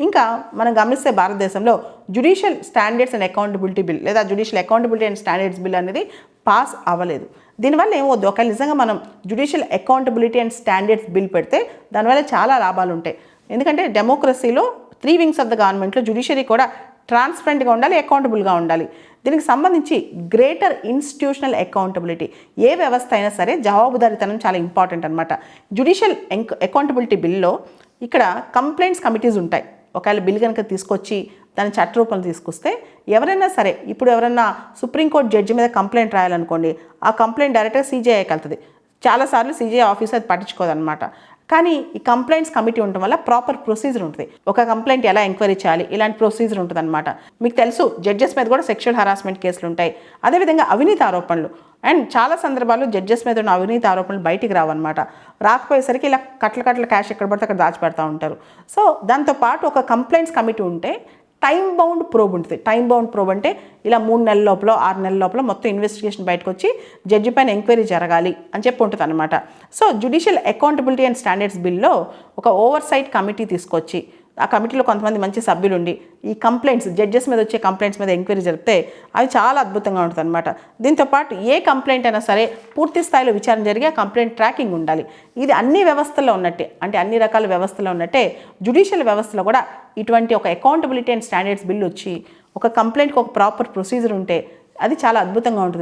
ఇంకా మనం గమనిస్తే భారతదేశంలో judicial standards and accountability bill లేదా judicial accountability and standards bill అనేది పాస్ అవ్వలేదు. దీనివల్ల ఏమవుద్దు, ఒకవేళ నిజంగా మనం judicial accountability and standards bill పెడితే దానివల్ల చాలా లాభాలు ఉంటాయి. ఎందుకంటే డెమోక్రసీలో 3 వింగ్స్ ఆఫ్ ద గవర్నమెంట్లో జ్యుడిషియరీ కూడా ట్రాన్స్పరెంట్గా ఉండాలి, అకౌంటబుల్గా ఉండాలి. దీనికి సంబంధించి గ్రేటర్ ఇన్స్టిట్యూషనల్ అకౌంటబిలిటీ, ఏ వ్యవస్థ అయినా సరే జవాబుదారీతనం చాలా ఇంపార్టెంట్ అనమాట. జ్యుడిషియల్ అకౌంటబిలిటీ బిల్లో ఇక్కడ కంప్లైంట్స్ కమిటీస్ ఉంటాయి. ఒకవేళ బిల్ కనుక తీసుకొచ్చి దాని చట్టరూపంలో తీసుకొస్తే ఎవరైనా సరే, ఇప్పుడు ఎవరైనా సుప్రీంకోర్టు జడ్జి మీద కంప్లైంట్ రాయాలనుకోండి, ఆ కంప్లైంట్ డైరెక్ట్గా సీజేఐకి వెళ్తుంది. చాలాసార్లు సీజేఐ ఆఫీస్ అది పట్టించుకోదన్నమాట. కానీ ఈ కంప్లైంట్స్ కమిటీ ఉండటం వల్ల ప్రాపర్ ప్రొసీజర్ ఉంటుంది. ఒక కంప్లైంట్ ఎలా ఎంక్వైరీ చేయాలి, ఇలాంటి ప్రొసీజర్ ఉంటుంది అనమాట. మీకు తెలుసు, జడ్జెస్ మీద కూడా సెక్షువల్ హరాస్మెంట్ కేసులు ఉంటాయి. అదేవిధంగా అవినీతి ఆరోపణలు, అండ్ చాలా సందర్భాల్లో జడ్జెస్ మీద ఉన్న అవినీతి ఆరోపణలు బయటికి రావన్నమాట. రాకపోయేసరికి ఇలా కట్ల క్యాష్ ఎక్కడ పడితే అక్కడ దాచిపెడతా ఉంటారు. సో దాంతోపాటు ఒక కంప్లైంట్స్ కమిటీ ఉంటే టైం బౌండ్ ప్రోబ్ ఉంటుంది. టైం బౌండ్ ప్రోబ్ అంటే ఇలా 3 నెలల లోపల 6 నెలల లోపల మొత్తం ఇన్వెస్టిగేషన్ బయటకు వచ్చి జడ్జి పైన ఎంక్వైరీ జరగాలి అని చెప్పి ఉంటుంది అనమాట. So judicial accountability and standards బిల్లో ఒక ఓవర్సైట్ కమిటీ తీసుకొచ్చి, ఆ కమిటీలో కొంతమంది మంచి సభ్యులు ఉండి ఈ కంప్లైంట్స్, జడ్జెస్ మీద వచ్చే కంప్లైంట్స్ మీద ఎంక్వైరీ జరిపితే అవి చాలా అద్భుతంగా ఉంటుంది అనమాట. దీంతోపాటు ఏ కంప్లైంట్ అయినా సరే పూర్తి స్థాయిలో విచారణ జరిగి ఆ కంప్లైంట్ ట్రాకింగ్ ఉండాలి. ఇది అన్ని వ్యవస్థల్లో ఉన్నట్టే, అంటే అన్ని రకాల వ్యవస్థలో ఉన్నట్టే జ్యుడిషియల్ వ్యవస్థలో కూడా ఇటువంటి ఒక అకౌంటబిలిటీ అండ్ స్టాండర్డ్స్ బిల్ వచ్చి ఒక కంప్లైంట్కి ఒక ప్రాపర్ ప్రొసీజర్ ఉంటే అది చాలా అద్భుతంగా ఉంటుంది.